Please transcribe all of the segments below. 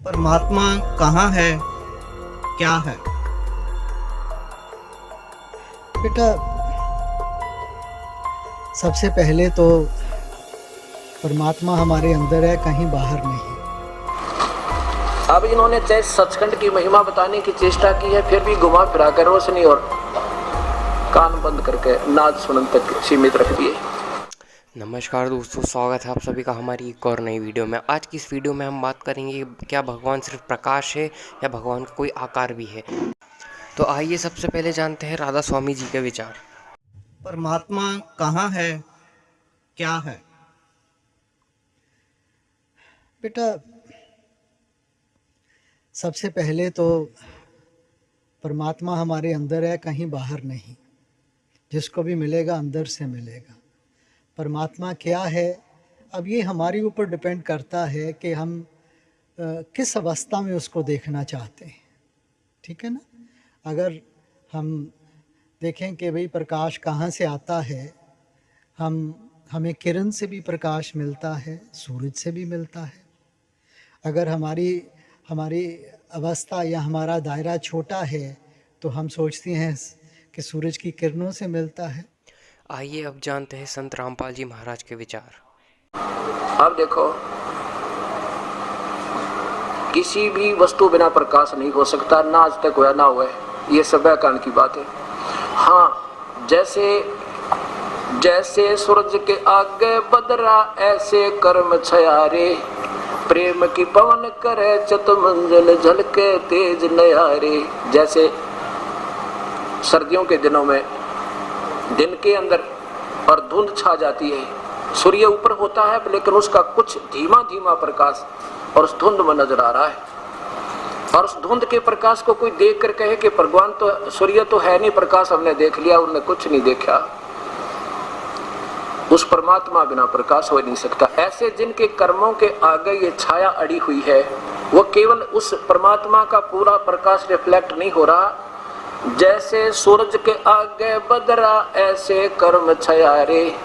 परमात्मा कहाँ है, क्या है? बेटा, सबसे पहले तो परमात्मा हमारे अंदर है, कहीं बाहर नहीं। अब इन्होंने चाहे सचखंड की महिमा बताने की चेष्टा की है, फिर भी घुमा फिरा कर रोशनी और कान बंद करके नाद सुनन तक सीमित रख दिए। नमस्कार दोस्तों, स्वागत है आप सभी का हमारी एक और नई वीडियो में। आज की इस वीडियो में हम बात करेंगे क्या भगवान सिर्फ प्रकाश है या भगवान का कोई आकार भी है। तो आइए सबसे पहले जानते हैं राधा स्वामी जी के विचार। परमात्मा कहाँ है, क्या है? बेटा, सबसे पहले तो परमात्मा हमारे अंदर है, कहीं बाहर नहीं। जिसको भी मिलेगा अंदर से मिलेगा। परमात्मा क्या है, अब ये हमारे ऊपर डिपेंड करता है कि हम किस अवस्था में उसको देखना चाहते हैं। ठीक है ना। अगर हम देखें कि भाई प्रकाश कहाँ से आता है, हमें किरण से भी प्रकाश मिलता है, सूरज से भी मिलता है। अगर हमारी अवस्था या हमारा दायरा छोटा है तो हम सोचते हैं कि सूरज की किरणों से मिलता है। आइए अब जानते हैं संत रामपाल जी महाराज के विचार। अब देखो, किसी भी वस्तु बिना प्रकाश नहीं हो सकता, ना आज तक हुआ ना हुआ है, ये सब व्याकरण की बात है। हाँ, जैसे सूरज के आगे बदरा, ऐसे कर्म छयारे, प्रेम की पवन करे चत मंजल झलके तेज नयारे। जैसे सर्दियों के दिनों में दिन के अंदर और धुंध छा जाती है, सूर्य ऊपर होता है लेकिन उसका कुछ धीमा धीमा प्रकाश और उस धुंध में नजर आ रहा है। और उस धुंध के प्रकाश को कोई देख कर कहे कि भगवान तो सूर्य तो है नहीं, प्रकाश हमने देख लिया, उन्होंने कुछ नहीं देखा। उस परमात्मा बिना प्रकाश हो नहीं सकता। ऐसे जिनके कर्मों के आगे ये छाया अड़ी हुई है, वो केवल उस परमात्मा का पूरा प्रकाश रिफ्लेक्ट नहीं हो रहा। जैसे सूरज के आगे बदरा, ऐसे कर्म छयारे,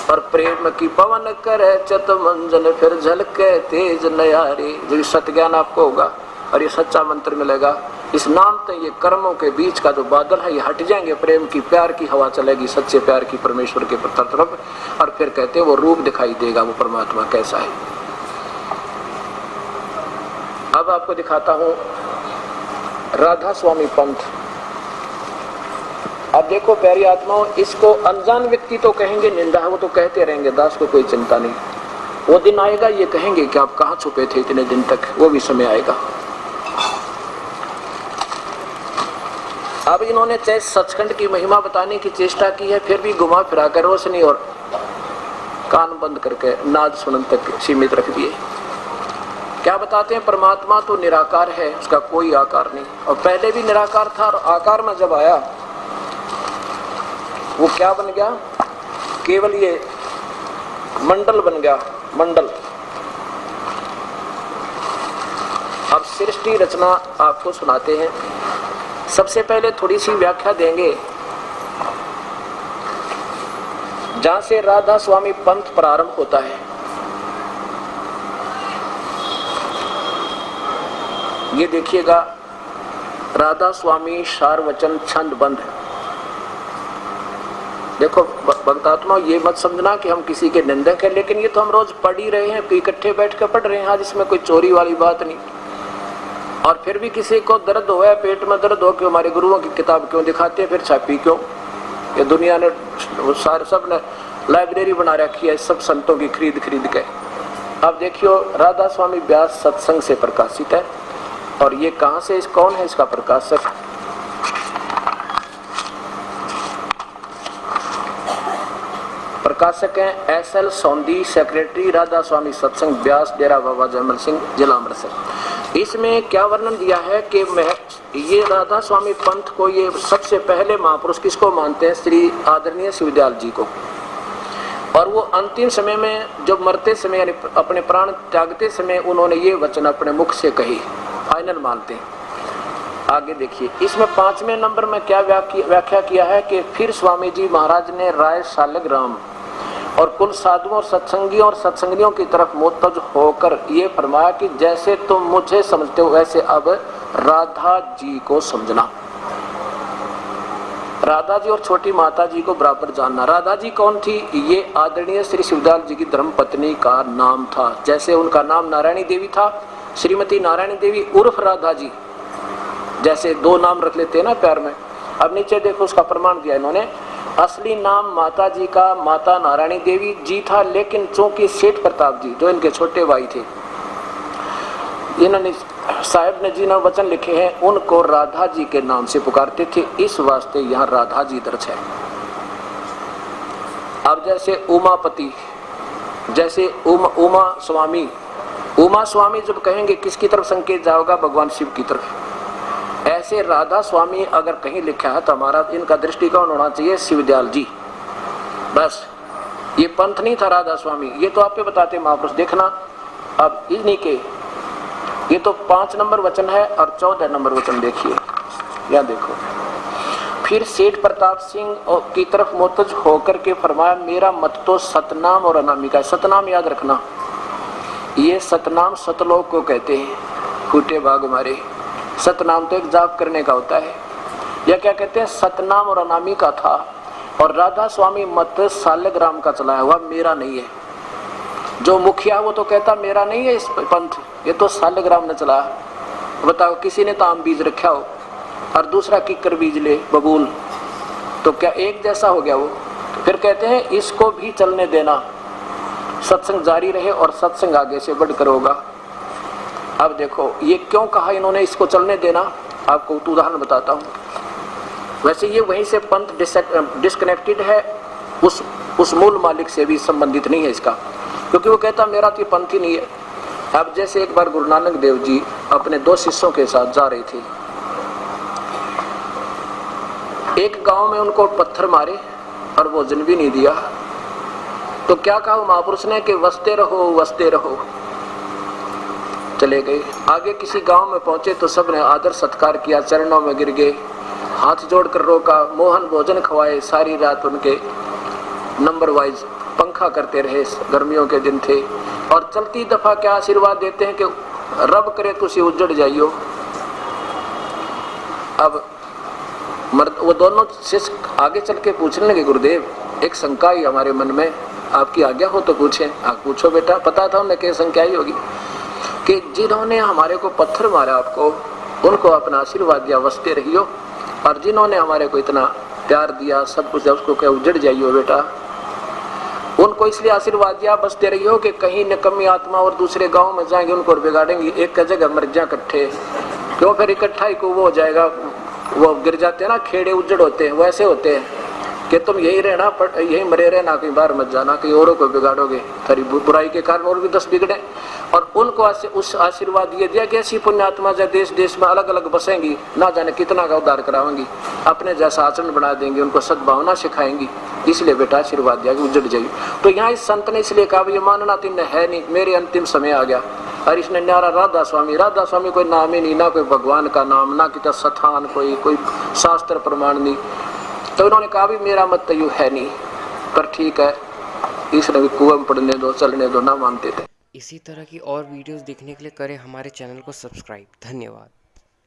और प्रेम की पवन करे चत मंजन फिर झलके तेज नयारे। जो सत्य ज्ञान आपको होगा और ये सच्चा मंत्र मिलेगा, इस नाम से ये कर्मों के बीच का जो बादल है ये हट जाएंगे, प्रेम की प्यार की हवा चलेगी, सच्चे प्यार की परमेश्वर के तरफ, और फिर कहते हैं वो रूप दिखाई देगा, वो परमात्मा कैसा है। अब आपको दिखाता हूं राधा स्वामी पंथ। अब देखो प्यारी आत्माओं, इसको अनजान व्यक्ति तो कहेंगे निंदा है, वो तो कहते रहेंगे, दास को कोई चिंता नहीं। वो दिन आएगा ये कहेंगे कि आप कहां छुपे थे इतने दिन तक, वो भी समय आएगा। अब इन्होंने चाहे सचखंड की महिमा बताने की चेष्टा की है, फिर भी घुमा फिरा कर रोशनी और कान बंद करके नाद सुनन तक सीमित रख दिए। क्या बताते हैं? परमात्मा तो निराकार है, उसका कोई आकार नहीं, और पहले भी निराकार था, और आकार में जब आया वो क्या बन गया? केवल ये मंडल बन गया, मंडल। अब सृष्टि रचना आपको सुनाते हैं। सबसे पहले थोड़ी सी व्याख्या देंगे, जहां से राधा स्वामी पंथ प्रारंभ होता है। ये देखिएगा, राधा स्वामी सार वचन छंद बंद है। देखो भक्तात्मा, ये मत समझना कि हम किसी के निंदक है, लेकिन ये तो हम रोज पढ़ ही रहे हैं, इकट्ठे बैठ कर पढ़ रहे हैं, आज इसमें कोई चोरी वाली बात नहीं। और फिर भी किसी को दर्द हो है, पेट में दर्द हो कि हमारे गुरुओं की किताब क्यों दिखाते हैं, फिर छापी क्यों? ये दुनिया ने सारे सब ने लाइब्रेरी बना रखी है सब संतों की खरीद के। अब देखियो, राधा स्वामी व्यास सत्संग से प्रकाशित है, और ये कहां से, कौन है इसका प्रकाशक? प्रकाशक हैं एस.एल. सौंदी, सेक्रेटरी राधा स्वामी सत्संग व्यास, डेरा बाबा जयमल सिंह, जिला अमृतसर। इसमें क्या वर्णन दिया है कि ये राधा स्वामी पंथ को, ये सबसे पहले महापुरुष किसको मानते हैं? श्री आदरणीय शिवदयाल जी को। और वो अंतिम समय में, जब मरते समय यानी अपने प्राण त्यागते समय, उन्होंने ये वचन अपने मुख से कही, फाइनल मानते हैं। आगे देखिए, इसमें 5वें नंबर में क्या व्याख्या किया है कि फिर स्वामी जी महाराज ने राय सालग्राम और कुल साधुओं और सत्संगियों और सत्संगियों की तरफ मुतवज्जो होकर ये फरमाया कि जैसे तुम मुझे समझते हो वैसे अब राधा जी को समझना। राधा जी और छोटी माता जी को बराबर जानना। राधा जी कौन थी? ये आदरणीय श्री शिवदयाल जी की धर्म पत्नी का नाम था। जैसे उनका नाम नारायणी देवी था, श्रीमती नारायणी देवी उर्फ राधा जी, जैसे दो नाम रख लेते हैं ना प्यार में। अब नीचे देखो उसका प्रमाण दिया इन्होंने। असली नाम माता जी का माता नारायणी देवी जी था, लेकिन चूंकि सेठ प्रताप जी जो इनके छोटे भाई थे, इन्होंने साहब ने जी ने वचन लिखे हैं, उनको राधा जी के नाम से पुकारते थे, इस वास्ते यहाँ राधा जी दर्ज है। अब जैसे उमापति, जैसे उमा स्वामी, उमा स्वामी जब कहेंगे किसकी तरफ संकेत जाएगा? भगवान शिव की तरफ। ऐसे राधा स्वामी अगर कहीं लिखा है तो हमारा इनका दृष्टिकोण होना चाहिए शिवदयाल जी। बस ये पंथ नहीं था राधा स्वामी, ये तो आप पे बताते महापुरुष। देखना अब इन्हीं के, ये तो 5 नंबर वचन है और 14 नंबर वचन देखिए, यहाँ देखो। फिर सेठ प्रताप सिंह की तरफ मुतवज्जो होकर के फरमाया, मेरा मत तो सतनाम और अनामिका है। सतनाम याद रखना, ये सतनाम सतलोक को कहते हैं, फूटे भाग मारे। सतनाम तो एक जाप करने का होता है, या क्या कहते हैं सतनाम और अनामिका था। और राधा स्वामी मत सालग्राम का चलाया हुआ, मेरा नहीं है। जो मुखिया वो तो कहता मेरा नहीं है इस पंथ, ये तो सालग्राम ने चला। बताओ किसी ने तो आम बीज रखा हो और दूसरा किकर बीज ले बबूल, तो क्या एक जैसा हो गया वो? तो फिर कहते हैं इसको भी चलने देना, सत्संग जारी रहे और सत्संग आगे से बढ़कर होगा। अब देखो ये क्यों कहा इन्होंने इसको चलने देना, आपको उदाहरण बताता हूँ। वैसे ये वहीं से पंथ डिस्कनेक्टेड है, उस मूल मालिक से भी संबंधित नहीं है इसका, क्योंकि वो कहता मेरा तो पंथ ही नहीं है। अब जैसे एक बार गुरु नानक देव जी अपने 2 शिष्यों के साथ जा रहे थे, एक गांव में उनको पत्थर मारे और भोजन भी नहीं दिया। तो क्या कहा महापुरुष ने कि वसते रहो वसते रहो। चले गए। आगे किसी गांव में पहुंचे तो सबने आदर सत्कार किया, चरणों में गिर गए, हाथ जोड़कर रोका, मोहन भोजन खवाए। सारी रात उनके नंबर वाइज पंखा करते रहे, गर्मियों के दिन थे। और चलती दफा क्या आशीर्वाद देते हैं कि रब करे तुसी उजड़ जाइयो। अब वो दोनों शिष्य आगे चल के पूछने लगे, गुरुदेव एक शंका ही हमारे मन में, आपकी आज्ञा हो तो पूछें। आप पूछो बेटा। पता था उन्हें क्या शंका ही होगी कि जिन्होंने हमारे को पत्थर मारा आपको, उनको अपना आशीर्वाद दिया वसते रहियो, और जिन्होंने हमारे को इतना प्यार दिया सब कुछ उसको क्या उजड़ जाइयो बेटा। उनको इसलिए आशीर्वाद दिया बसते रहियो कि कहीं निकम्मी आत्मा और दूसरे गांव में जाएंगे उनको बिगाड़ेंगे, एक जगह मर जा इकट्ठे, क्यों फिर इकट्ठा ही को वो हो जाएगा। वो गिर जाते हैं ना, खेड़े उजड़ होते हैं, वैसे होते हैं कि तुम यही रहना, यही मरे रहना, कहीं बाहर मत जाना, कहीं औरों को बिगाड़ोगे, तेरी बुराई के कारण और भी 10 बिगड़े। और उनको उस आशीर्वाद ये दिया कि ऐसी पुण्यात्मा जब देश देश में अलग अलग बसेंगी, ना जाने कितना का उद्धार करावेंगी, अपने जैसा आचरण बना देंगे, उनको सद्भावना सिखाएंगी। इसलिए बेटा आशीर्वाद दिया कि उजड़ जाइए। तो यहाँ इस संत ने इसलिए कहा ये मानना तीन है नहीं, मेरे अंतिम समय आ गया। और इसने न्यारा राधा स्वामी कोई नाम ही नहीं, ना कोई भगवान का नाम, ना कितना स्थान, कोई शास्त्र प्रमाण नहीं। तो उन्होंने कहा भी मेरा मत तो यू है नहीं, पर ठीक है इसने भी कुएं में पड़ने दो, चलने दो, ना मानते थे। इसी तरह की और वीडियोस देखने के लिए करें हमारे चैनल को सब्सक्राइब। धन्यवाद।